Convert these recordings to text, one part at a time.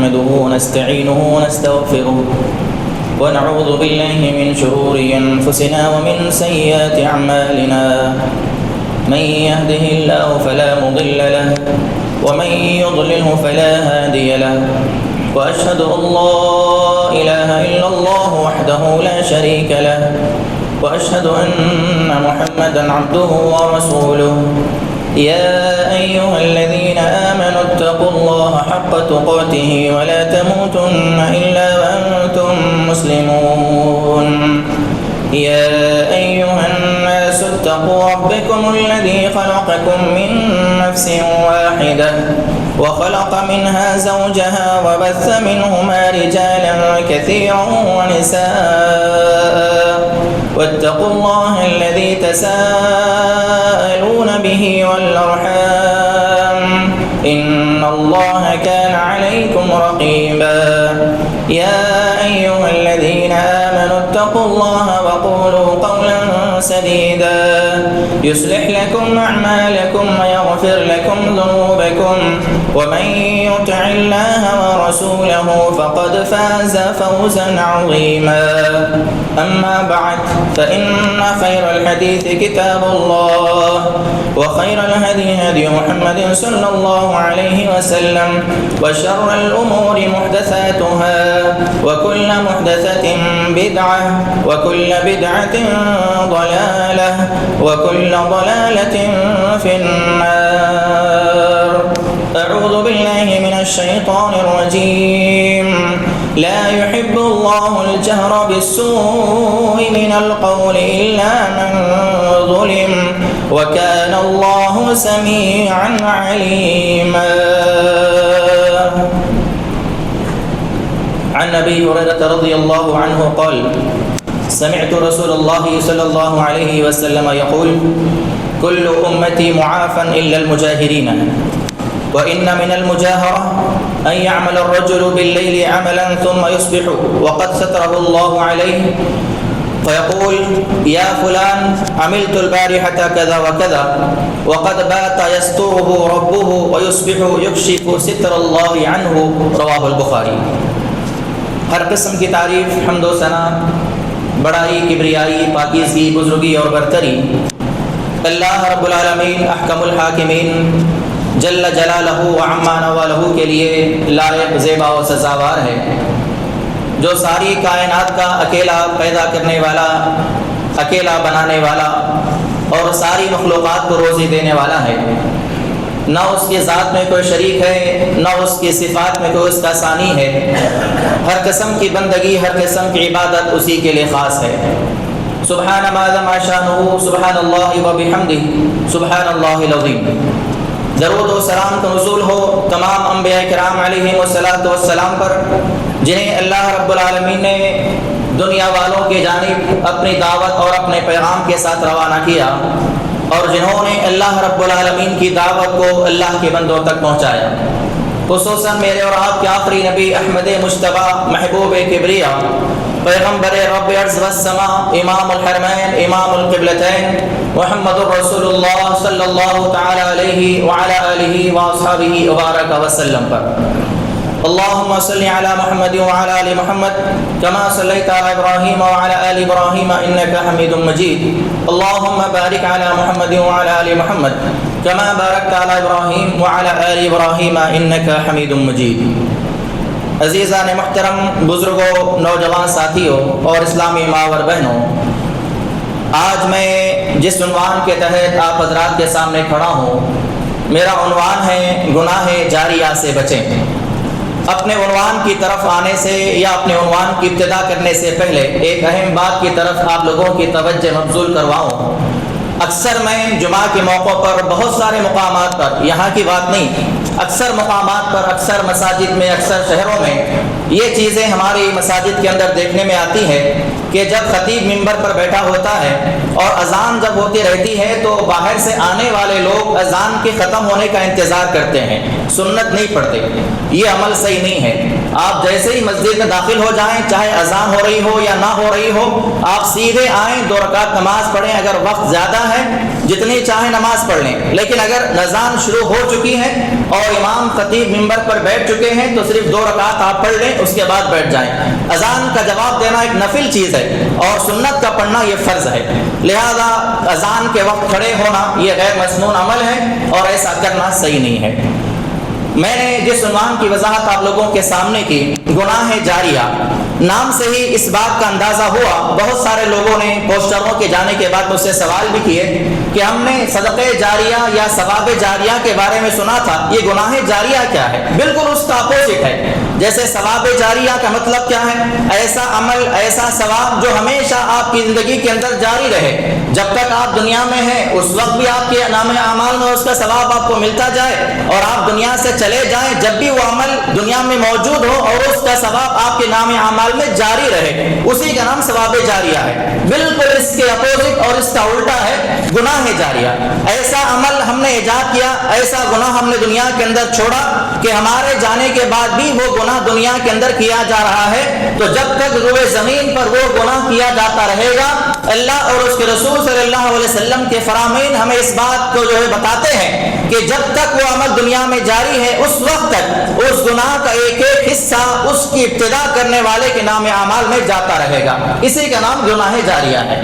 نحمده ونستعينه ونستغفره ونعوذ بالله من شرور أنفسنا ومن سيئات أعمالنا من يهده الله فلا مضل له ومن يضلله فلا هادي له وأشهد أن لا إله إلا الله وحده لا شريك له وأشهد أن محمدا عبده ورسوله يا أيها الذين آمنوا اتقوا الله حق تقاته ولا تموتن إلا وأنتم مسلمون يا أيها الناس اتقوا ربكم الذي خلقكم من نفس واحدة وخلق منها زوجها وبث منهما رجالا كثيرا ونساء واتقوا الله الذي تساءلون به والأرحام إن الله كان عليكم رقيبا يا أيها الذين آمنوا اتقوا الله وقولوا قولا سديدا يصلح لكم أعمالكم ويغفر لكم ذنوبكم ومن يطع الله ورسوله فقد فاز فوزا عظيما أما بعد فإن خير الحديث كتاب الله وخير الهدي هدي محمد صلى الله عليه وسلم وشر الأمور محدثاتها وكل محدثة بدعة وكل بدعة ضلالة وكل ضلالة في النار أعوذ بالله من الشيطان الرجيم لا يحب الله الجهر بالسوء من القول إلا من ظلم وكان الله سميعا عليما عن أبي هريرة رضي الله عنه قال سمعت رسول الله صلى الله عليه وسلم يقول كل أمتي معافى إلا المجاهرين وإن من المجاهرة أن يعمل الرجل بالليل عملا ثم يصبح وقد ستره الله عليه فيقول يا فلان عملت البارحة كذا وكذا وقد بات يستره ربه ويصبح يكشف ستر الله عنه رواه البخاری۔ ہر قسم کی تعریف حمد و ثنا بڑائی کبریائی پاکیزگی بزرگی اور برتری اللہ رب العالمین احکم الحاکمین جل جلالہ وعما نوالہ کے لیے لائق زیبا و سزاوار ہے، جو ساری کائنات کا اکیلا پیدا کرنے والا، اکیلا بنانے والا اور ساری مخلوقات کو روزی دینے والا ہے۔ نہ اس کی ذات میں کوئی شریک ہے، نہ اس کی صفات میں کوئی اس کا ثانی ہے۔ ہر قسم کی بندگی، ہر قسم کی عبادت اسی کے لیے خاص ہے۔ سبحان ما ذا شانہ، سبحان اللہ و بحمدہ، سبحان اللہ العظیم۔ درود و سلام کا نزول ہو تمام انبیاء کرام علیہم السلام پر، جنہیں اللہ رب العالمین نے دنیا والوں کی جانب اپنی دعوت اور اپنے پیغام کے ساتھ روانہ کیا، اور جنہوں نے اللہ رب العالمین کی دعوت کو اللہ کے بندوں تک پہنچایا۔ خصوصاً میرے اور آپ کے آخری نبی احمد مجتبیٰ محبوب کبریا پیغمبر رب ارض والسماء امام الحرمین امام القبلتین محمد الرسول اللہ صلی اللہ تعالی علیہ وعلی آلہ واصحابہ وبارک وسلم پر۔ اللهم صل على محمد وعلى آل محمد كما صليت على إبراهيم وعلى آل إبراهيم إنك حميد مجيد اللهم بارك على محمد وعلى آل محمد كما باركت على إبراهيم وعلى آل إبراهيم إنك حميد مجيد۔ عزیزان محترم، بزرگوں، نوجوان ساتھیوں اور اسلامی ماں اور بہنوں، آج میں جس عنوان کے تحت آپ حضرات کے سامنے کھڑا ہوں، میرا عنوان ہے گناہ جاریہ سے بچیں۔ اپنے عنوان کی طرف آنے سے یا اپنے عنوان کی ابتدا کرنے سے پہلے ایک اہم بات کی طرف آپ لوگوں کی توجہ مبذول کرواؤں۔ اکثر میں جمعہ کے موقع پر بہت سارے مقامات پر، یہاں کی بات نہیں، اکثر مقامات پر، اکثر مساجد میں، اکثر شہروں میں یہ چیزیں ہماری مساجد کے اندر دیکھنے میں آتی ہے کہ جب خطیب منبر پر بیٹھا ہوتا ہے اور اذان جب ہوتی رہتی ہے تو باہر سے آنے والے لوگ اذان کے ختم ہونے کا انتظار کرتے ہیں، سنت نہیں پڑھتے۔ یہ عمل صحیح نہیں ہے۔ آپ جیسے ہی مسجد میں داخل ہو جائیں، چاہے اذان ہو رہی ہو یا نہ ہو رہی ہو، آپ سیدھے آئیں، 2 رکعت نماز پڑھیں۔ اگر وقت زیادہ ہے جتنی چاہیں نماز پڑھ لیں، لیکن اگر اذان شروع ہو چکی ہے اور امام خطیب منبر پر بیٹھ چکے ہیں تو صرف 2 رکعت آپ پڑھ لیں، اس کے بعد بیٹھ جائیں۔ اذان کا جواب دینا ایک نفل چیز ہے اور سنت کا پڑھنا یہ فرض ہے، لہذا اذان کے وقت کھڑے ہونا یہ غیر مسنون عمل ہے اور ایسا کرنا صحیح نہیں ہے۔ میں نے جس عنوان کی وضاحت آپ لوگوں کے سامنے کی، گناہ جاریہ، نام سے ہی اس بات کا اندازہ ہوا۔ بہت سارے لوگوں نے پوسٹروں کے جانے کے بعد مجھ سے سوال بھی کیے کہ ہم نے صدقہ جاریہ یا ثواب جاریہ کے بارے میں سنا تھا، یہ گناہ جاریہ کیا ہے؟ بالکل اس کا اپوزٹ ہے۔ جیسے ثواب جاریہ کا مطلب کیا ہے؟ ایسا عمل، ایسا ثواب جو ہمیشہ آپ کی زندگی کے اندر جاری رہے، جب تک آپ دنیا میں ہیں اس وقت بھی آپ کے نام اعمال میں اس کا ثواب آپ کو ملتا جائے، اور آپ دنیا سے چلے جائیں جب بھی وہ عمل دنیا میں موجود ہو اور اس کا ثواب آپ کے نام اعمال میں جاری رہے، اسی کا نام ثواب جاریہ ہے۔ بالکل اس کے اپوزٹ اور اس کا الٹا ہے گناہ جاریہ۔ ایسا عمل ہم نے ایجاد کیا، ایسا گناہ ہم نے دنیا کے اندر چھوڑا کہ ہمارے جانے کے بعد بھی وہ گناہ دنیا کے اندر کیا جا رہا ہے، تو جب تک روئے زمین پر وہ گناہ کیا جاتا رہے گا، اللہ اور اس کے رسول صلی اللہ علیہ وسلم کے فرامین ہمیں اس بات کو بتاتے ہیں کہ جب تک وہ عمل دنیا میں جاری ہے اس وقت تک اس گناہ کا ایک ایک حصہ اس کی ابتدا کرنے والے کے نام اعمال میں جاتا رہے گا، اسی کا نام گناہ جاریہ ہے۔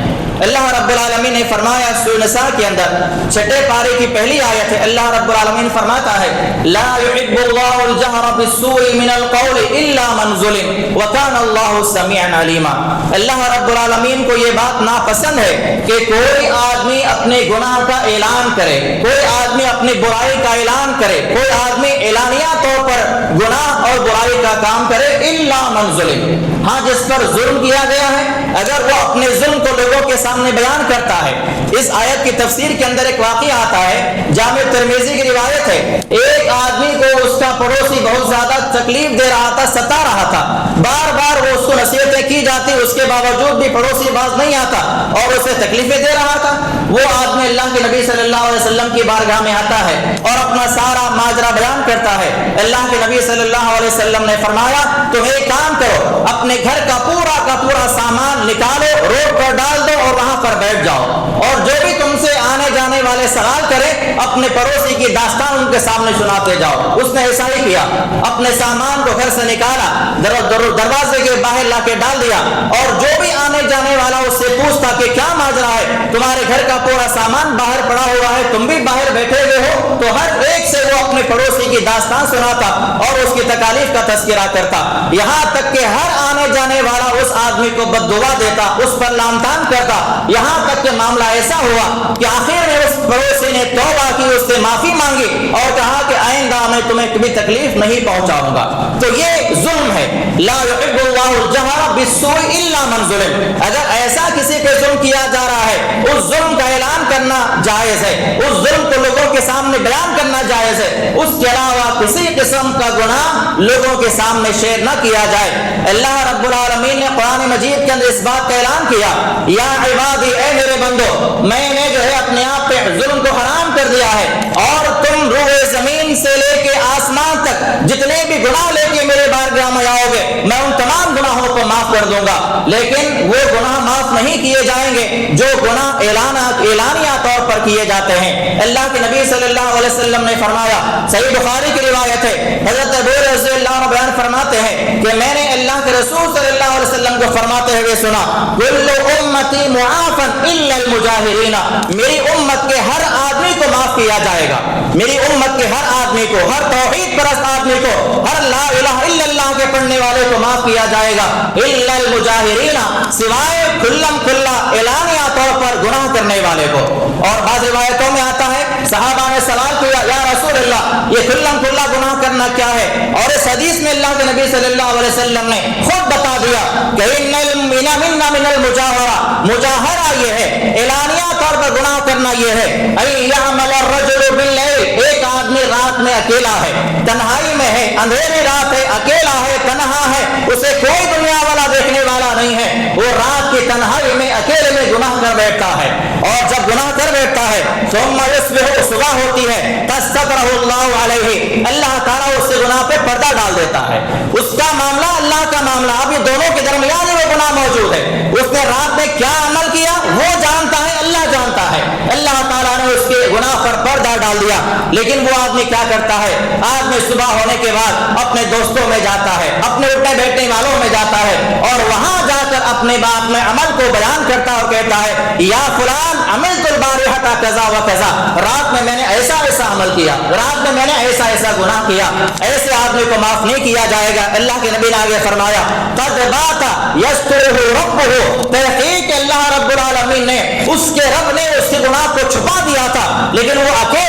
اللہ رب العالمین نے فرمایا سورہ نساء کے اندر 6 پارے کی پہلی آیت ہے، اللہ رب العالمین فرماتا ہے لا يحب الله الجهر بالسوء من القول الا من ظلم وكان الله سميعا عليما۔ اللہ رب العالمین کو یہ بات ناپسند ہے کہ کوئی آدمی اپنے گناہ کا اعلان کرے، کوئی آدمی اپنی برائی کا اعلان کرے، کوئی آدمی اعلانیہ طور پر گناہ اور برائی کا کام کرے الا من ظلم، ہاں جس پر ظلم کیا گیا ہے، اگر وہ اپنے ظلم کو لوگوں کے سامنے بیان کرتا ہے۔ اس آیت کی تفسیر کے اندر ایک واقعہ آتا ہے، جامع ترمذی کی روایت ہے، ایک آدمی کو اس کا پڑوسی بہت زیادہ تکلیف دے رہا تھا، ستا رہا تھا، بار بار وہ اس کو نصیحتیں کی جاتی، اس کے باوجود بھی پڑوسی باز نہیں آتا اور اسے تکلیفیں دے رہا تھا۔ وہ آدمی اللہ کے نبی صلی اللہ علیہ وسلم کی بارگاہ میں آتا ہے اور اپنا سارا ماجرا بیان کرتا ہے۔ اللہ کے نبی صلی اللہ علیہ وسلم نے فرمایا تم ایک کام کرو، اپنے گھر کا پورا سامان نکالو، روڈ پر ڈال دو اور وہاں پر بیٹھ جاؤ، اور جو بھی تم سے آنے جانے والے سوال کرے اپنے پڑوسی کی داستان ان کے سامنے سناتے جاؤ۔ اس نے ایسا ہی کیا، اپنے سامان کو گھر سے نکالا، دروازے کے باہر لا کے ڈال دیا، اور جو بھی آنے جانے والا اس سے پوچھتا کہ کیا ماجرا ہے، تمہارے گھر کا پورا سامان باہر پڑا ہوا ہے، تم بھی باہر بیٹھے ہوئے ہو، تو ہر ایک سے وہ اپنے پڑوسی کی داستان سناتا اور اس کی تکالیف کا تذکرہ کرتا، یہاں تک کہ ہر آنے جانے والا اس آدمی کو بد دعا دیتا، اس پر لعن طعن کرتا، یہاں تک کہ معاملہ ایسا ہوا کہ آخر میں اس پڑوسی نے توبہ کی، اس سے معافی مانگی اور کہا کہ آئندہ میں تمہیں کبھی تکلیف نہیں پہنچاؤں گا۔ تو یہ ظلم ہے، لا يحب الله الجهر بالسوء الا من ظلم۔ اگر ایسا کسی پہ ظلم کیا جا رہا ہے، اس ظلم کا اعلان کرنا جائز ہے، اس ظلم کو لوگوں کے سامنے بیان کرنا جائز ہے، اس کے علاوہ کسی قسم کا گناہ لوگوں کے سامنے شیئر نہ کیا جائے۔ اللہ رب العالمین نے قرآن مجید کے اندر اس بات کا اعلان کیا، یا عبادی، اے میرے بندو، میں نے جو ہے اپنے آپ پہ ظلم کو حرام کر دیا ہے، اور تم روئے زمین سے لے کے آسمان تک جتنے بھی گناہ لے کے میرے بارگاہ میں آؤ گے میں ان تمام گناہوں کو معاف کر دوں گا، لیکن وہ گناہ معاف نہیں کیے جائیں گے جو گناہ اعلانیہ طور پر کیے جاتے ہیں۔ اللہ کے نبی صلی اللہ علیہ وسلم نے فرمایا، صحیح بخاری کی روایت ہے، حضرت ابو ہریرہ رضی اللہ عنہ بیان فرماتے ہیں کہ میں نے اللہ کے رسول صلی اللہ علیہ وسلم کو فرماتے ہوئے سنا، کل امتی معافا الا المجاہرین، میری امت کے ہر آدمی کو معاف کیا جائے گا، میری امت کے ہر آدمی کو، ہر توحید پرست آدمی کو، ہر لا الہ الا اللہ کے پڑھنے والے کو معاف کیا جائے گا، الا المجاہرین، سوائے کھلم کھلا اعلانیہ طور پر گناہ کرنے والے کو۔ اور بعض روایتوں میں آتا ہے صحابہ نے سوال کیا، یا رسول اللہ یہ کھلم کھلا گناہ کرنا کیا ہے؟ اور اس حدیث میں اللہ کے نبی صلی اللہ علیہ وسلم نے خود بتا دیا کہ ان المنا منا من المجاہرہ، مجاہرہ یہ ہے، اعلانیہ طور پر گناہ کرنا یہ ہے، ای یعمل الرجل باللیل، ایک آدمی رات میں اکیلا ہے، تنہائی میں ہے، اندھیری رات ہے، اکیلا ہے، تنہا ہے، اسے کوئی دنیا والا دیکھنے والا نہیں ہے، وہ رات کی تنہائی میں اکیلے میں گناہ کر بیٹھتا ہے، اور جب گناہ کر بیٹھتا ہے ثم یصبح، صبح ہوتی ہے، تسترہ اللہ علیہ، اللہ تعالیٰ اس سے گناہ پہ پردہ ڈال دیتا کرتا ہے، اس کا معاملہ اللہ کا معاملہ، اب یہ دونوں کے درمیان ہی وہ گناہ موجود ہے۔ اس نے رات میں کیا عمل کیا وہ جانتا ہے، اللہ جانتا ہے، اللہ تعالیٰ نے اس کے گناہ پر پردہ ڈال دیا، لیکن وہ آدمی کیا کرتا ہے؟ آدمی صبح ہونے کے بعد اپنے دوستوں میں جاتا ہے، اپنے اٹھنے بیٹھنے والوں میں جاتا ہے، اور وہاں جا کر اپنے باپ میں عمل کو بیان کرتا اور کہتا ہے یا فلان عملت البارحة کذا و کذا، رات میں نے ایسا ایسا عمل کیا، رات میں نے ایسا ایسا گناہ کیا۔ ایسے آدمی کو معاف نہیں کیا جائے گا۔ اللہ کے نبی نے آگے فرمایا قد بات یسترہ ربہ، تحقیق اللہ رب العالمین نے اس کے رب نے اس کے گناہ کو چھپا دیا تھا، لیکن وہ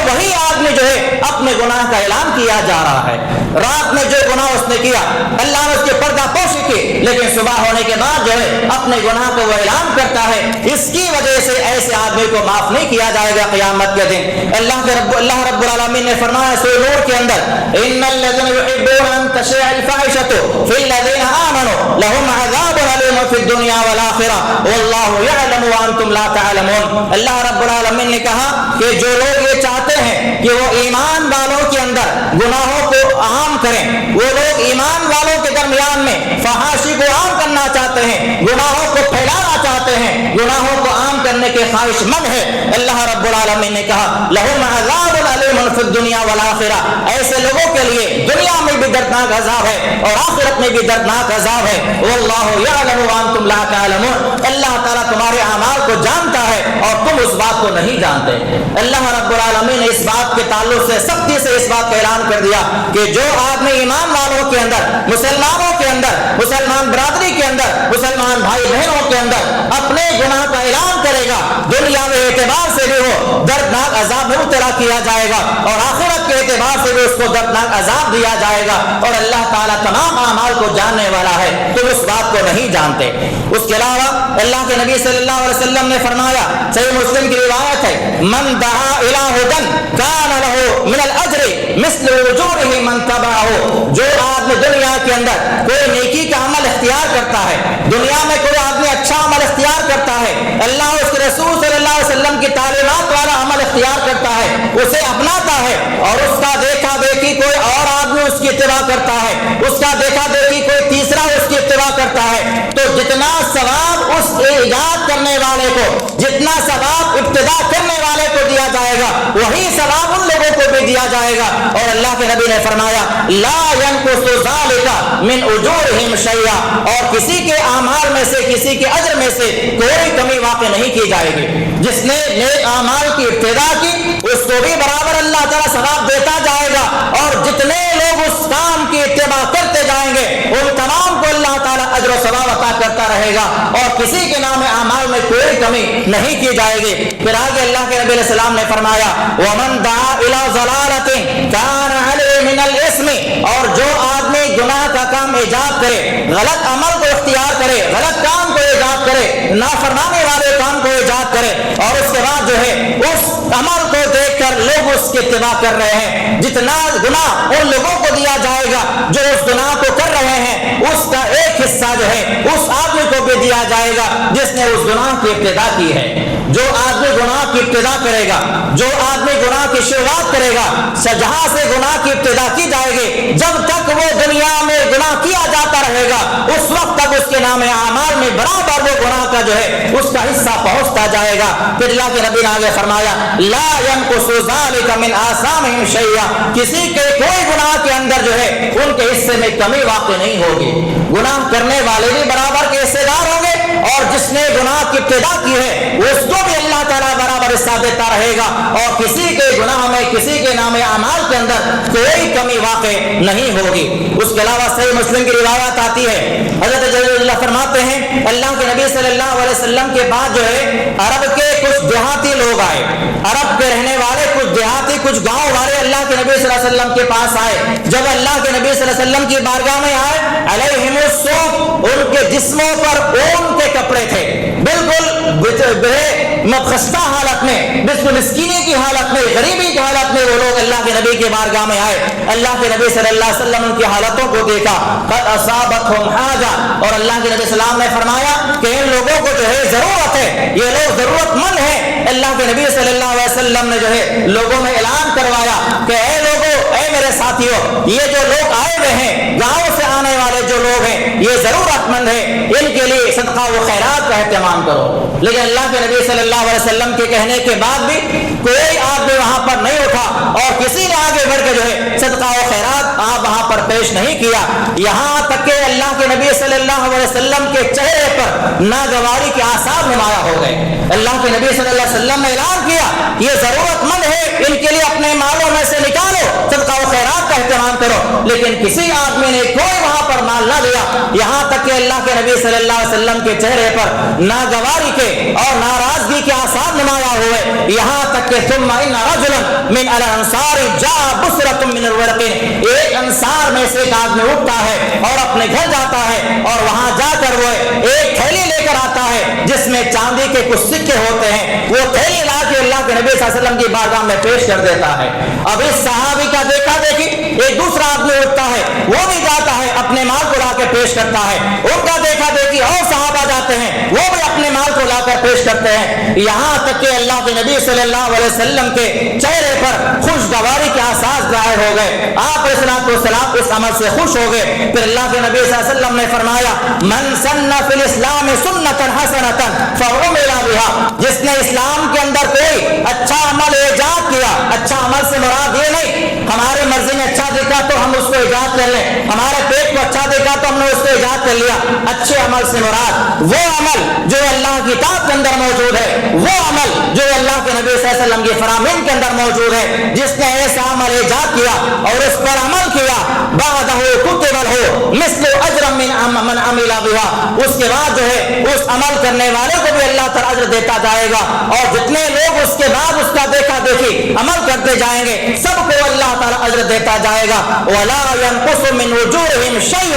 وہی آدمی جو ہے اپنے گناہ کا اعلان کیا جا رہا ہے۔ رات میں جو گناہ اس نے کیا اللہ نے اس کے پردہ پوشی کی، لیکن صبح ہونے کے بعد جو ہے اپنے گناہ کو وہ اعلان کرتا ہے، اس کی وجہ سے ایسے آدمی کو معاف نہیں کیا جائے گا قیامت کے دن۔ اللہ رب العالمین نے فرمایا سورہ نور کے اندر ان الذين يحبون ان تشيع الفاحشة في الذين آمنوا لهم عذاب أليم في الدنيا والآخرة والله يعلم وأنتم لا تعلمون۔ اللہ رب العالمین نے کہا کہ جو لوگ یہ چاہتے ہیں کہ وہ ایمان والوں کے اندر گناہوں کو عام کریں، وہ لوگ ایمان والوں کے درمیان میں فحاشی کو عام کرنا چاہتے ہیں، گناہوں کو پھیلانا چاہتے ہیں، گناہوں کو عام کرنے کے خواہش مند ہے، اللہ رب العالمین نے کہا لہم عذاب علیم فی الدنیا والآخرہ، ایسے لوگوں کے لیے دنیا میں بھی دردناک عذاب ہے اور آخرت میں بھی دردناک عذاب ہے۔ واللہ یعلم وانتم لا تعلمون، اللہ تعالیٰ تمہارے اعمال کو جانتا ہے اور تم اس بات کو نہیں جانتے۔ اللہ رب العالمین نے اس بات کے تعلق سے سختی سے اس بات کا اعلان کر دیا کہ جو آدمی ایمان والوں کے اندر، مسلمانوں کے اندر، مسلمان برادری کے اندر، مسلمان بھائی بہنوں کے اندر اپنے گناہ کا اعلان کرے گا، دنیا میں اعتبار سے بھی وہ دردناک عذاب میں مبتلا کیا جائے گا اور آخرت کے اعتبار سے بھی اس کو دردناک عذاب دیا جائے گا، اور اللہ تعالیٰ تمام اعمال کو جاننے والا ہے، تم اس بات کو نہیں جانتے۔ اس کے علاوہ اللہ کے نبی صلی اللہ علیہ وسلم نے فرمایا، صحیح مسلم کی روایت ہے من دعا الی ھدی کان لہ من الاجر مثل اجورہ من تبعہ، جو آدمی دنیا کے اندر کوئی نیکی کا عمل اختیار کرتا ہے، دنیا میں کوئی آدمی اچھا عمل اختیار کرتا ہے، اللہ اس کے رسول صلی اللہ علیہ وسلم کی تعلیمات والا عمل اختیار کرتا ہے، اسے اپناتا ہے، اور اس کا دیکھا دیکھی کوئی اور آدمی اس کی اتباع کرتا ہے، اس کا دیکھا دیکھی کوئی تیسرا اس کی اتباع کرتا ہے، تو جتنا ثواب اس ایجاد کرنے والے کو، جتنا ثواب ابتدا کرنے والے کو دیا جائے گا، وہی ثواب ان لوگوں کو بھی دیا جائے گا۔ اور اللہ کے نبی نے فرمایا لا ينقص ذلك من اجورهم شيئا، اور کسی کے اعمال میں سے، کسی کے اجر میں سے کوئی کمی واقع نہیں کی جائے گی۔ جس نے نیک اعمال کی ابتدا کی اس کو بھی برابر اللہ تعالیٰ ثواب دیتا جائے گا، اور جتنے لوگ اس کام کی اتباع کرتے جائیں گے ان تمام کو اللہ تعالیٰ اجر و ثواب عطا کرتا رہے گا، اور کسی کے نام اعمال میں کوئی کمی نہیں کی جائے گی۔ پھر آگے اللہ کے نبی علیہ السلام نے فرمایا ومن دعا الی ضلالۃ کان علیہ من الاسم، اور جو آدمی گناہ کا کام ایجاد کرے، غلط عمل کو اختیار کرے، غلط کام کو ایجاد کرے، نافرمانی والے کام کو ایجاد کرے، اور اس کے بعد جو ہے اس عمل کو دیکھ کر لوگ اس کی اتباع کر رہے ہیں، جتنا گناہ ان لوگوں کو دیا جائے گا جو اس گناہ کو کر رہے ہیں، اس کا ایک حصہ جو ہے اس آدمی کو بھی دیا جائے گا جس نے اس گناہ کی ابتدا کی ہے۔ جو آدمی گناہ کی ابتدا کرے گا، جو آدمی گناہ کی شروعات کرے گا، جہاں سے گناہ کی ابتدا کی جائے گی، جب تک وہ دنیا میں گناہ کیا جاتا رہے گا اس وقت تک اس کے نام اعمال میں برابر وہ گناہ کا جو ہے اس کا حصہ پہنچتا جائے گا۔ پھر اللہ کے نبی نے آگے فرمایا لا ينقص ذلك من آثامهم شيئا، کسی کے کوئی گناہ کے اندر جو ہے ان کے حصے میں کمی واقع نہیں ہوگی، گناہ کرنے والے بھی برابر کے حصے دار ہوں گے، اور جس نے گناہ کی ابتدا کی ہے اس کو بھی اللہ تعالیٰ برابر حصہ دیتا رہے گا، اور کسی کے گناہ میں، کسی کے نام اعمال کے اندر کوئی کمی واقع نہیں ہوگی۔ اس کے علاوہ صحیح مسلم کی روایت آتی ہے، حضرت جلیل اللہ فرماتے ہیں اللہ کے نبی صلی اللہ علیہ وسلم کے بعد جو ہے عرب کے کچھ دیہاتی لوگ آئے، عرب کے رہنے والے کچھ دیہاتی، کچھ گاؤں والے اللہ کے نبی صلی اللہ علیہ وسلم کے پاس آئے۔ جب اللہ کے نبی صلی اللہ علیہ وسلم کی بارگاہ میں آئے علیہم الصوف، ان کے جسموں پر اون کے کپڑے تھے، بالکل خستہ حالت میں، بالکل مسکینی کی حالت میں، غریبی کی حالت میں وہ لوگ اللہ کے نبی کی بارگاہ میں آئے۔ اللہ کے نبی صلی اللہ علیہ وسلم ان کی حالتوں کو دیکھا، قد اصابتهم حاجہ، اور اللہ کے نبی صلی اللہ علیہ وسلم نے فرمایا کہ ان لوگوں کو جو ہے ضرورت ہے، یہ لوگ ضرورت مند ہیں۔ اللہ کے نبی صلی اللہ علیہ وسلم نے جو ہے لوگوں میں اعلان کروایا کہ اے لوگوں، اے میرے ساتھیوں، یہ جو لوگ آئے ہوئے ہیں، گاؤں سے آنے والے جو لوگ ہیں، یہ ضرورت مند ہیں، ان کے لیے صدقہ و خیرات کا اہتمام کرو۔ لیکن اللہ کے نبی صلی اللہ علیہ وسلم کے کہنے کے بعد بھی کوئی آدمی وہاں پر نہیں اٹھا اور کسی نے آگے بڑھ کے جو ہے صدقہ و خیرات آپ وہاں پر پیش نہیں کیا، یہاں تک کہ اللہ کے نبی صلی اللہ علیہ وسلم کے چہرے پر ناگواری کے آثار نمایاں ہو گئے۔ اللہ کے نبی صلی اللہ علیہ وسلم نے اعلان کیا، یہ ضرورت مند ہے، ان کے لیے اپنے مالوں میں سے نکالو، صدقہ و خیرات کا اہتمام کرو، لیکن کسی آدمی نے کوئی وہاں پر مال نہ دیا، یہاں تک کہ اللہ کے نبی صلی اللہ علیہ وسلم کے چہرے پر ناگواری کے اور ناراضگی کے آثار نمایاں ہوئے، یہاں تک کہ ثم ان رجلا من الانصار جاء بسرۃ من الورق، ایک انصار میں سے ایک آدمی اٹھتا ہے اور اپنے گھر جاتا ہے اور وہاں جا کر وہ ایک تھیلی لے کر آتا ہے جس میں چاندی کے کچھ سکے ہوتے ہیں، وہ تھیلی لا کے اللہ کے نبی صلی اللہ علیہ وسلم کی بارگاہ میں پیش کر دیتا ہے۔ اب اس صحابی کا دیکھا دیکھی ایک دوسرا آدمی اٹھتا ہے، وہ بھی جاتا ہے اپنے مال کو لا کے پیش کرتا ہے، ان کا دیکھا دیکھی اور صحابہ جاتے ہیں، وہ بھی اپنے مال کو لا کر پیش کرتے ہیں، یہاں تک کہ اللہ کے نبی صلی اللہ علیہ وسلم کے چہرے پر خوشگواری کے آثار ظاہر ہو گئے، آپ علیہ السلام اس عمل سے خوش ہو گئے۔ پھر اللہ کے نبی صلی اللہ علیہ وسلم نے فرمایا، من سن فی الاسلام سنۃ حسنۃ فعمل بها، جس نے اسلام کے اندر کوئی اچھا عمل ایجاد کیا، اچھا عمل سے مراد یہ نہیں ہمارے مرضی میں اچھا دیکھا تو ہم اس کو ایجاد کر لیں، ہمارے پیٹ کو اچھا دیکھا تو ہم نے اس کو ایجاد کر لیا، اچھے عمل سے مراد وہ عمل جو اللہ کی کتاب کے اندر موجود ہے، وہ عمل جو اللہ کے نبی صلی اللہ علیہ وسلم کی فرامین کے اندر موجود ہے، جس نے ایسا عمل ایجاد کیا اور اس پر عمل کیا، بعدہ کتب له مثل اجر من عمل بها، اس کے بعد جو ہے اس عمل کرنے والے کو بھی اللہ تعالی اجر دیتا جائے گا، اور جتنے لوگ اس کے بعد اس کا دیکھا دیکھی عمل کرتے جائیں گے سب کو اللہ تعالی اجر دیتا جائے گا، ولا ينقص من اجورهم شيء،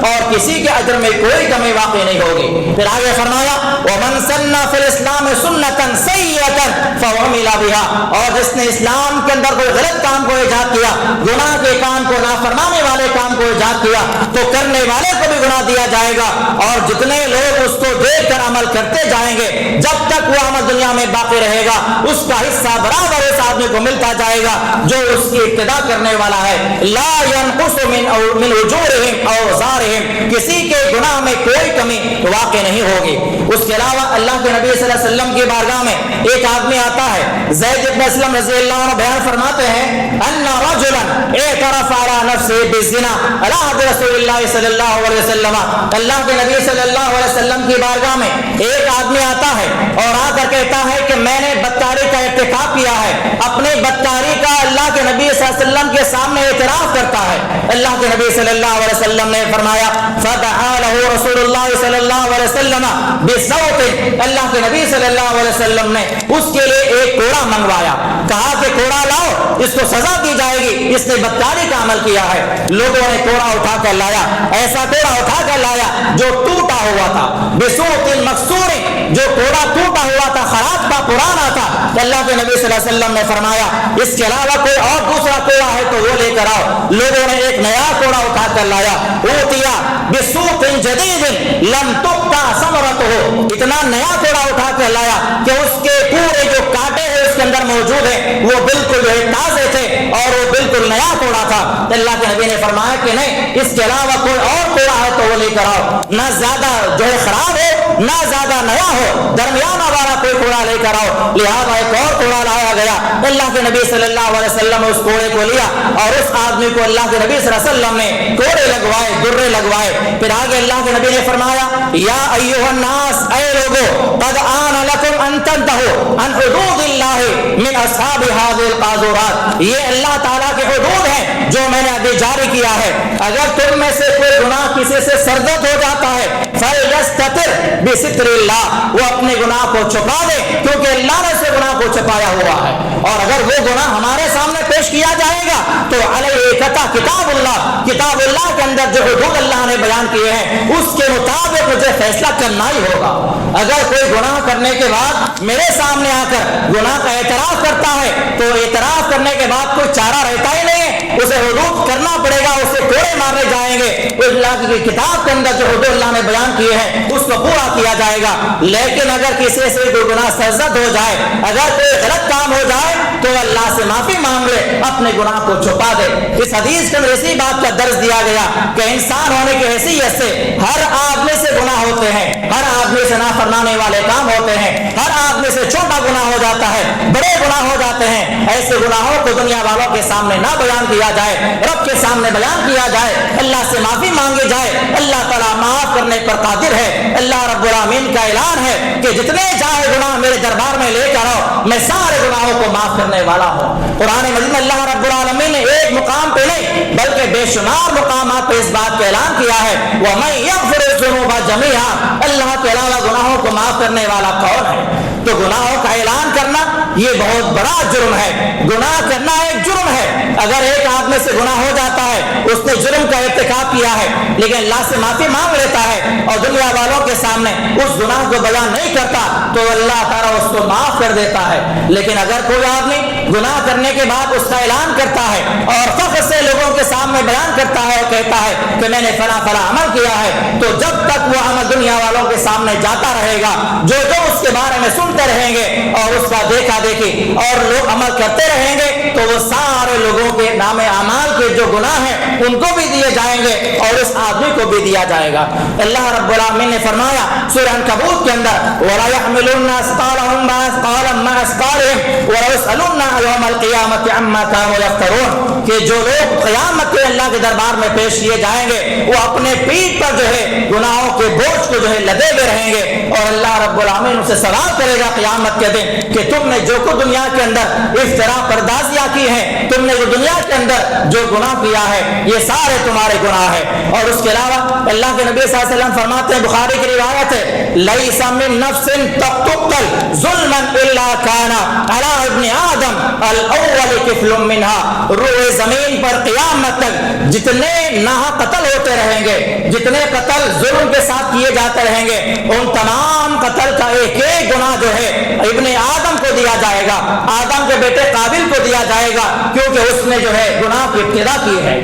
اور کسی کے اجر میں کوئی کمی واقع نہیں ہوگی۔ پھر آگے فرمایا، ومن سن فی الاسلام سنتا سیئتا فعمل بها، اور جس نے اسلام کے اندر کوئی غلط کام کو ایجاد کیا، گناہ کے کام کو، نافرمانی والے کام کو ایجاد کیا، تو کرنے والے کو بھی گناہ دیا جائے گا، اور جتنے لوگ اس کو دیکھ کر عمل کرتے جائیں گے جب تک وہ عمل دنیا میں باقی رہے گا اس کا حصہ برابر اس آدمی کو ملتا جائے گا جو اس کی ابتدا کرنے والا ہے۔ لا ينقص من اجورهم او اوزارهم، کسی کے گناہ میں کوئی کمی واقع نہیں ہوگی۔ اس کے علاوہ اللہ کے نبی صلی اللہ علیہ وسلم کی بارگاہ میں ایک آدمی آتا ہے، زید بن اسلم رضی اللہ عنہ بیان فرماتے ہیں، ان رجلا اعترف على نفسه بالزنا على عهد رسول اللہ صلی اللہ علیہ وسلم، اللہ کے نبی صلی اللہ علیہ وسلم کی بارگاہ میں ایک آدمی آتا ہے اور آ کر کہتا ہے کہ میں نے بدکاری کا ارتکاب کیا ہے، اپنی بدکاری کا اللہ کے نبی صلی اللہ علیہ وسلم کے سامنے اعتراف کرتا ہے۔ اللہ کے نبی صلی اللہ علیہ وسلم نے فرمایا، فدعا له رسول اللہ صلی اللہ علیہ وسلم بصوت، اللہ کے نبی صلی اللہ علیہ وسلم نے اس کے لیے ایک کوڑا منگوایا، کہا کہ کوڑا لاؤ، اس کو سزا دی جائے گی، اس نے بدکاری کا عمل کیا ہے۔ لوگوں نے کوڑا اٹھا کر لایا، ایسا کوڑا اٹھا کر لایا جو ٹوٹا ہوا تھا، بصوت مکسور، جو کوڑا ٹوٹا ہوا تھا، خراب تھا، پرانا تھا۔ اللہ کے نبی صلی اللہ علیہ وسلم نے فرمایا، اس کے علاوہ کوئی اور دوسرا کوڑا ہے تو وہ لے کر آؤ۔ لوگوں نے ایک نیا کوڑا اٹھا کر لایا، اوتیا بصوت جدید لم تقطع ثمرته، اتنا نیا کوڑا اٹھا کر لایا کہ اس کے پورے جو کانٹے ہیں اس کے اندر موجود ہیں وہ بالکل جو ہے تازے تھے اور وہ بالکل نیا کوڑا تھا۔ اللہ کے نبی نے فرمایا کہ نہیں، اس کے علاوہ کوئی اور کوڑا ہے تو وہ لے کر آؤ، نہ زیادہ جو ہے خراب ہو نہ زیادہ نیا ہو، درمیانہ والا کوئی کوڑا لے کر آؤ۔ لہٰذا ایک اور کوڑا لایا گیا، اللہ کے نبی صلی اللہ علیہ وسلم نے اس کوڑے کو لیا اور اس آدمی کو اللہ کے نبی صلی اللہ علیہ وسلم نے کوڑے لگوائے، درے لگوائے۔ پھر آگے اللہ کے نبی نے فرمایا، یا ایھا الناس، اے لوگو، قد آن لکم ان تنتہوا عن حدود اللہ من اصحاب هذه القاذورات، یہ اللہ تعالیٰ کے حدود ہیں جو میں نے ابھی جاری کیا ہے، اگر تم میں سے کوئی گناہ کسی سے سرزد ہو جاتا ہے فَلْيَسْتَتِرْ بِسِتْرِ اللَّهِ، وہ اپنے گناہ کو چھپا دے کیونکہ اللہ نے اسے گناہ کو چھپایا ہوا ہے، اور اگر وہ گناہ ہمارے سامنے پیش کیا جائے گا تو علیہ کتاب اللہ، کتاب اللہ کے اندر جو حدود اللہ نے بیان کیے ہیں اس کے مطابق مجھے فیصلہ کرنا ہی ہوگا۔ اگر کوئی گناہ کرنے کے بعد میرے سامنے آ کر گناہ کا اعتراف کرتا ہے تو اعتراف کرنے کے بعد کوئی چارہ رہتا ہی نہیں ہے، اسے حدود کرنا پڑے گا، اسے کوڑے مارنے جائیں گے، اللہ کی کتاب کے اندر جو حدود اللہ نے بیان کیے ہیں اس کو پورا کیا جائے گا۔ لیکن اگر کسی سے کوئی گناہ سرزد ہو جائے، اگر کوئی غلط کام ہو جائے تو اللہ سے معافی مانگ لے، اپنے گناہ کو چھپا دے۔ اس حدیث کے اندر اسی بات کا درس دیا گیا کہ انسان ہونے کی حیثیت سے ہر آدمی سے گناہ ہوتے ہیں، ہر آدمی سے نافرمانی والے کام ہوتے ہیں، ہر آدمی سے چھوٹا گناہ ہو جاتا ہے، بڑے گناہ ہو جاتے ہیں۔ ایسے گناہوں کو دنیا والوں کے سامنے نہ بیان کیا جائے، رب کے سامنے بیان کیا جائے، اللہ سے معافی مانگی جائے۔ اللہ تعالیٰ معاف کرنے پر قادر ہے۔ اللہ رب العالمین کا اعلان ہے کہ جتنے چاہے گناہ میرے دربار میں لے کر آؤ، میں سارے گناہوں کو معاف کرنے والا ہوں۔ قرآن مجید میں اللہ رب العالمین نے ایک مقام پہ نہیں بلکہ بے شمار مقامات پہ اس بات کا اعلان کیا ہے، وَمَن يَغْفِرُ الذُّنُوبَ جَمِيعًا، اللہ کے علاوہ گناہوں کو معاف کرنے والا کون ہے؟ تو گناہوں کا اعلان کرنا یہ بہت بڑا جرم ہے۔ گناہ کرنا ایک جرم ہے۔ اگر ایک آدمی سے گناہ ہو جاتا ہے، اس نے جرم کا ارتکاب کیا ہے لیکن اللہ سے معافی مانگ لیتا ہے اور دنیا والوں کے سامنے اس گناہ کو بیان نہیں کرتا تو اللہ تعالیٰ اس کو معاف کر دیتا ہے۔ لیکن اگر کوئی آدمی گناہ کرنے کے بعد اس کا اعلان کرتا ہے اور فخر سے لوگوں کے سامنے بیان کرتا ہے اور کہتا ہے کہ میں نے فلاں فلاں عمل کیا ہے، تو جب تک وہ عمل دنیا والوں کے سامنے جاتا رہے گا، جو اس کے بارے میں سنتے رہیں گے اور اس کا دیکھا دیکھی اور لوگ عمل کرتے رہیں گے، تو وہ سارے لوگوں کے نام اعمال کے جو گناہ ہیں ان کو بھی دیے جائیں گے اور اس آدمی کو بھی دیا جائے گا۔ اللہ رب العالمین نے فرمایا سورہ عنکبوت کے اندر، وَلَا يَحْمِلُنَّ أَثْقَالَهُمْ مَعَ أَثْقَالِهِمْ وَلَيُسْأَلُنَّ يَوْمَ الْقِيَامَةِ عَمَّا كَانُوا يَفْتَرُونَ، کہ جو لوگ قیامت کے اللہ کے دربار میں پیش کیے جائیں گے وہ اپنے پیٹھ پر جو ہے گناہوں کے بوجھ کو جو ہے لدے ہوئے رہیں گے اور اللہ رب العالمین ان سے سوال کرے گا قیامت کے دن کہ تم نے جو کچھ دنیا کے اندر افتراء پردازیاں کی ہیں، تم نے جو دنیا کے اندر جو گناہ کیا ہے یہ سارے تمہارے گناہ ہیں۔ اور اس کے علاوہ اللہ کے نبی صلی اللہ علیہ وسلم فرماتے ہیں، بخاری کی روایت ہے، لَيْسَ مِن نَفْسٍ تُقْتَلُ ظُلْمًا إِلَّا كَانَ عَلَىٰ ابْنِ آدَمَ الْأَوَّلِ كِفْلٌ مِّنْهَا، روئے زمین پر قیامت تک جتنے ناحق قتل ہوتے رہیں گے، جتنے قتل ظلم کے ساتھ کیے جاتے رہیں گے، ان تمام قتل کا ایک ایک گناہ جو ہے ابن آدم کو دیا جائے گا، آدم کے بیٹے قابل کو دیا جائے گا، کیونکہ اس نے جو ہے گناہ کی ابتدا کی ہے۔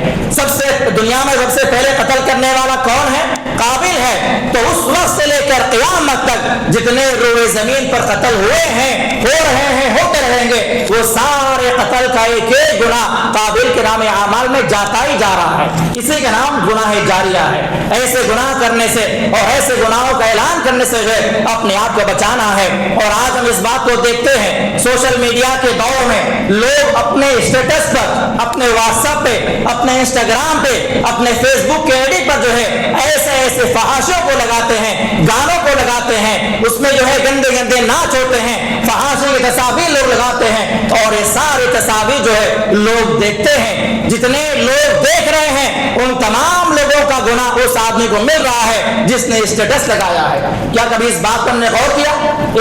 دنیا میں سب سے پہلے قتل کرنے والا کون ہے؟ قابل ہے۔ تو اس وقت سے لے کر قیامت تک جتنے روئے زمین پر قتل ہوئے ہیں، ہو رہے ہیں، ہوتے رہیں گے، وہ سارے قتل کا ایک ایک گناہ قابل کے نام اعمال میں جاتا ہی جا رہا ہے۔ اسی کا نام گناہ جاریہ ہے۔ ایسے گناہ کرنے سے اور ایسے گناہوں کا اعلان کرنے سے جو ہے اپنے آپ کو بچانا ہے۔ اور آج ہم اس بات کو دیکھتے ہیں، سوشل میڈیا کے دور میں لوگ اپنے اسٹیٹس پر، اپنے واٹس ایپ پہ، اپنے انسٹاگرام پہ، اپنے فیس بک کے آئی ڈی پر جو ہے ایسے فحاشوں کو لگاتے ہیں، گانوں کو لگاتے ہیں، اس میں جو ہے گندے گندے ناچ ہوتے ہیں، فحاشوں کی تصاویر لوگ لگاتے ہیں اور یہ ساری تصاویر جو ہے لوگ دیکھتے ہیں۔ جتنے لوگ دیکھ رہے ہیں ان تمام لوگوں کا گناہ اس آدمی کو مل رہا ہے جس نے اسٹیٹس لگایا ہے۔ کیا کبھی اس بات پر ہم نے غور کیا؟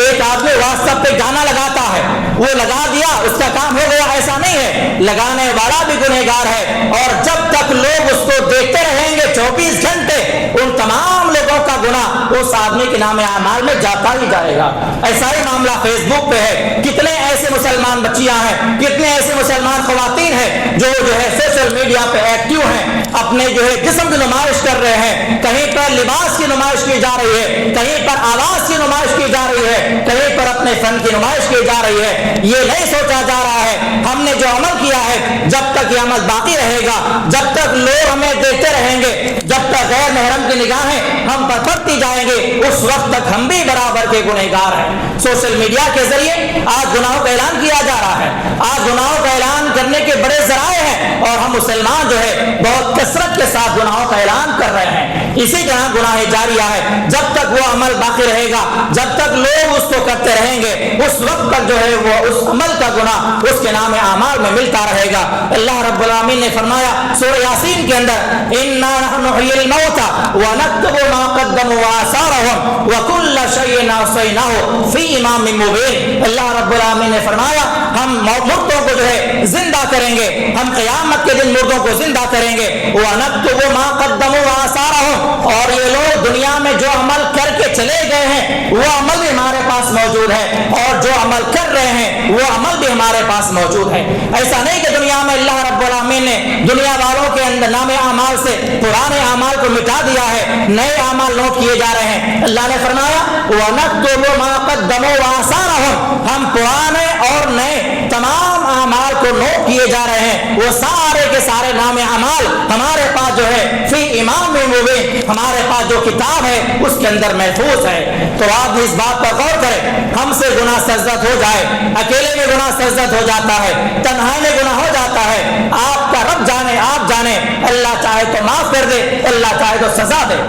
ایک آدمی واٹس ایپ پہ گانا لگاتا ہے، وہ لگا دیا، اس کا کام ہو گیا، ایسا نہیں ہے، لگانے والا بھی گنہگار ہے اور جب تک لوگ اس کو دیکھتے رہیں گے 24 گھنٹے ان تمام لوگوں کا گناہ اس آدمی کے نام اعمال میں جاتا ہی جائے گا۔ ایسا ہی معاملہ فیس بک پہ ہے۔ کتنے ایسے مسلمان بچیاں ہیں، کتنے ایسے مسلمان خواتین ہیں جو ہے سوشل میڈیا پہ ایکٹیو ہیں، اپنے جو ہے جسم کی نمائش کر رہے ہیں، کہیں پر لباس کی نمائش کی جا رہی ہے، کہیں پر آواز کی نمائش کی جا رہی ہے، کہیں پر اپنے فن کی نمائش کی جا رہی ہے۔ یہ نہیں سوچا جا رہا ہے ہم نے جو عمل کیا ہے جب تک یہ عمل باقی رہے گا، جب تک لوگ ہمیں دیکھتے رہیں گے، جب تک غیر محرم کی نگاہیں ہم پر پڑتی جائیں گے، اس وقت تک ہم بھی برابر کے گنہگار ہیں۔ سوشل میڈیا کے ذریعے آج گناہوں کا اعلان کیا جا رہا ہے، آج گناہوں کا اعلان کرنے کے بڑے ذرائع ہیں اور ہم مسلمان جو ہے بہت کثرت کے ساتھ گناہوں کا اعلان کر رہے ہیں۔ اسی طرح گناہ جاریہ ہے، جب تک وہ عمل باقی رہے گا، جب تک لوگ اس کو کرتے رہیں گے، اس وقت تک جو ہے وہ اس عمل کا گناہ اس کے نام اعمال میں ملتا رہے گا۔ اللہ رب العالمین نے فرمایا سورہ یاسین کے اندر، اِنَّا نَحْنُ نُحْيِي الْمَوْتَى وَنَكْتُبُ مَا قَدَّمُوا وَآثَارَهُمْ وَكُلَّ شَيْءٍ أَحْصَيْنَاهُ فِي إِمَامٍ مُّبِينٍ۔ اللہ رب العالمین نے فرمایا ہم مردوں کو جو ہے زندہ کریں گے، ہم قیامت کے دن مردوں کو زندہ کریں گے، وَنَكْتُبُ مَا قَدَّمُوا وَآثَارَهُمْ، اور یہ لوگ دنیا میں جو عمل کر کے چلے گئے ہیں وہ عمل بھی ہمارے پاس موجود ہے اور جو عمل کر رہے ہیں وہ عمل بھی ہمارے پاس موجود ہے۔ ایسا نہیں کہ دنیا میں اللہ رب العالمین نے دنیا والوں کے اندر نام اعمال سے پرانے اعمال کو مٹا دیا ہے، نئے اعمال نوٹ کیے جا رہے ہیں۔ اللہ نے فرمایا وَنَكْتُبُ مَا قَدَّمُوا وَآثَارَهُمْ، ہم پرانے اور نئے تمام اعمال کو نوٹ کیے جا رہے ہیں وہ سارے کے سارے نام اعمال ہمارے پاس جو ہے فی امام مبین، ہمارے پاس جو کتاب ہے اس کے اندر محفوظ ہے۔ تو آپ اس بات پر غور کریں، ہم سے گناہ سرزد ہو جائے، اکیلے میں گناہ سرزد ہو جاتا ہے، تنہائی میں گناہ ہو جاتا ہے، آپ کا رب جانے آپ جانے، اللہ چاہے تو معاف کر دے، اللہ چاہے تو سزا دے۔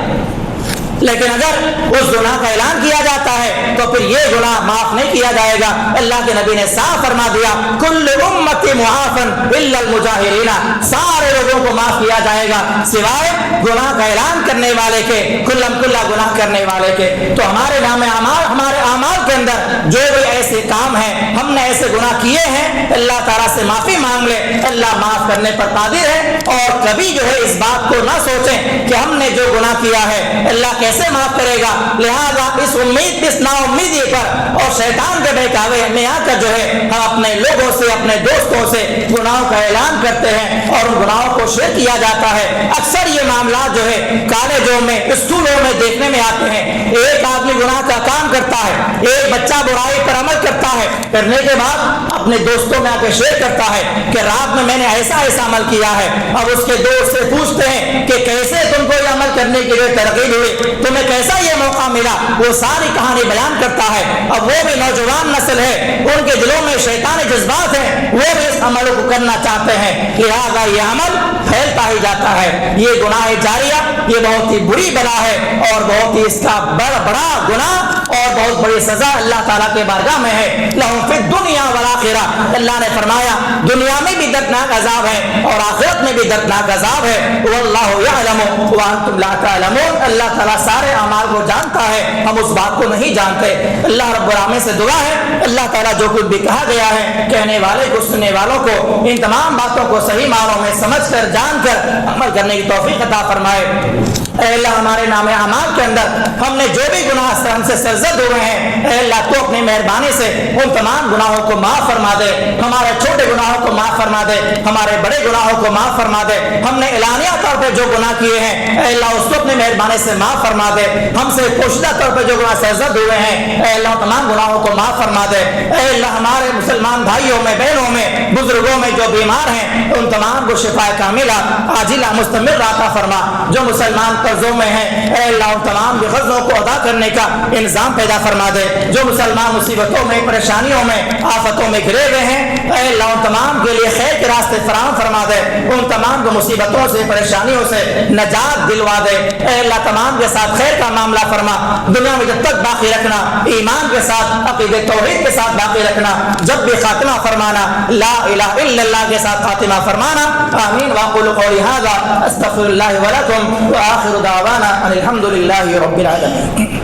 لیکن اگر اس گناہ کا اعلان کیا جاتا ہے تو پھر یہ گناہ معاف نہیں کیا جائے گا۔ اللہ کے نبی نے صاف فرما دیا کل امتی معافن الا المجاہرین، سارے لوگوں کو معاف کیا جائے گا سوائے گناہ کا اعلان کرنے والے کے، کلم کلا گناہ کرنے والے کے۔ تو ہمارے نام اعمال، ہمارے اعمال کے اندر جو بھی ایسے کام ہیں، ہم نے ایسے گناہ کیے ہیں، اللہ تعالیٰ سے معافی مانگ لے، اللہ معاف کرنے پر قادر ہے۔ اور کبھی جو ہے اس بات کو نہ سوچیں کہ ہم نے جو گناہ کیا ہے اللہ کیسے معاف کرے گا، لہذا اس امید، اس نا امیدی پر اور شیطان کے بہکاوے میں آ کر جو ہے ہم اپنے لوگوں سے، اپنے دوستوں سے گناہوں کا اعلان کرتے ہیں اور ان گناہوں کو شیئر کیا جاتا ہے۔ اکثر یہ معاملات جو ہے کالجوں میں، اسکولوں میں دیکھنے میں آتے ہیں، ایک آدمی گناہ کا کام کرتا ہے، ایک بچہ برائی پر عمل کرتا ہے، کرنے کے بعد اپنے دوستوں میں آ کے شیئر کرتا ہے کہ رات میں نے ایسا عمل کیا ہے۔ اب اس کے دوست سے پوچھتے ہیں کہ کیسے تم کو یہ عمل کرنے کے لیے ترغیب ہوئی، تمہیں کیسا یہ موقع ملا، وہ ساری کہانی بیان کرتا ہے۔ اب وہ بھی نوجوان نسل ہے، ان کے دلوں میں شیطانی جذبات ہیں، وہ بھی اس عمل کو کرنا چاہتے ہیں، لہذا یہ عمل پھیلتا ہی جاتا ہے۔ یہ گناہ جاریہ یہ بہت ہی بری بلا ہے اور بہت ہی اس کا بڑا گناہ اور بہت بڑی سزا اللہ تعالیٰ کے بارگاہ میں ہے۔ لہم فی الدنیا والآخرہ، اللہ نے فرمایا دنیا میں بھی دردناک عذاب ہے اور آخرت میں بھی دردناک عذاب ہے۔ واللہ یعلم وانتم لا تعلمون، اللہ تعالیٰ سارے اعمال کو جانتا ہے، ہم اس بات کو نہیں جانتے۔ اللہ رب العالمین سے دعا ہے اللہ تعالیٰ جو کچھ بھی کہا گیا ہے کہنے والے کو، سننے والوں کو ان تمام باتوں کو صحیح معنوں میں سمجھ کر، جان کر عمل کرنے کی توفیق عطا فرمائے۔ اے اللہ ہمارے نام اعمال کے اندر ہم نے جو بھی گناہ ہم سے سرزد ہوئے ہیں، اے اللہ تو اپنی مہربانی سے ان تمام گناہوں کو معاف فرما دے، ہمارے چھوٹے گناہوں کو معاف فرما دے، ہمارے بڑے گناہوں کو معاف فرما دے۔ ہم نے اعلانیہ طور پہ جو گناہ کیے ہیں اے اللہ اس کو اپنی مہربانی سے معاف فرما دے، ہم سے پوشیدہ طور پہ جو گناہ سرزد ہوئے ہیں اے اللہ تمام گناہوں کو معاف فرما دے۔ اے اللہ ہمارے مسلمان بھائیوں میں، بہنوں میں، بزرگوں میں جو بیمار ہیں ان تمام کو شفا کاملہ عاجلہ مستمر عطا فرما۔ جو مسلمان قرضوں میں ہیں اے اللہ ان تمام قرضوں کو ادا کرنے کا انتظام پیدا فرما دے۔ جو مسلمان مصیبتوں میں، پریشانیوں میں، آفتوں میں گھرے ہوئے ہیں اے اللہ ان تمام کے لیے خیر کے راستے فراہم فرما دے، ان تمام کو مصیبتوں سے، پریشانیوں سے نجات دلوا دے۔ اے اللہ تمام کے ساتھ خیر کا معاملہ فرما، دنیا میں جب تک باقی رکھنا، ایمان کے ساتھ، عقیدہ توحید کے ساتھ باقی رکھنا، جب بھی خاتمہ فرمانا لا الہ الا اللہ کے ساتھ خاتمہ فرمانا۔ آمین واقول قولی ھذا استغفر اللہ ولکم وآخر دعوانا ان الحمد للہ رب العالمین۔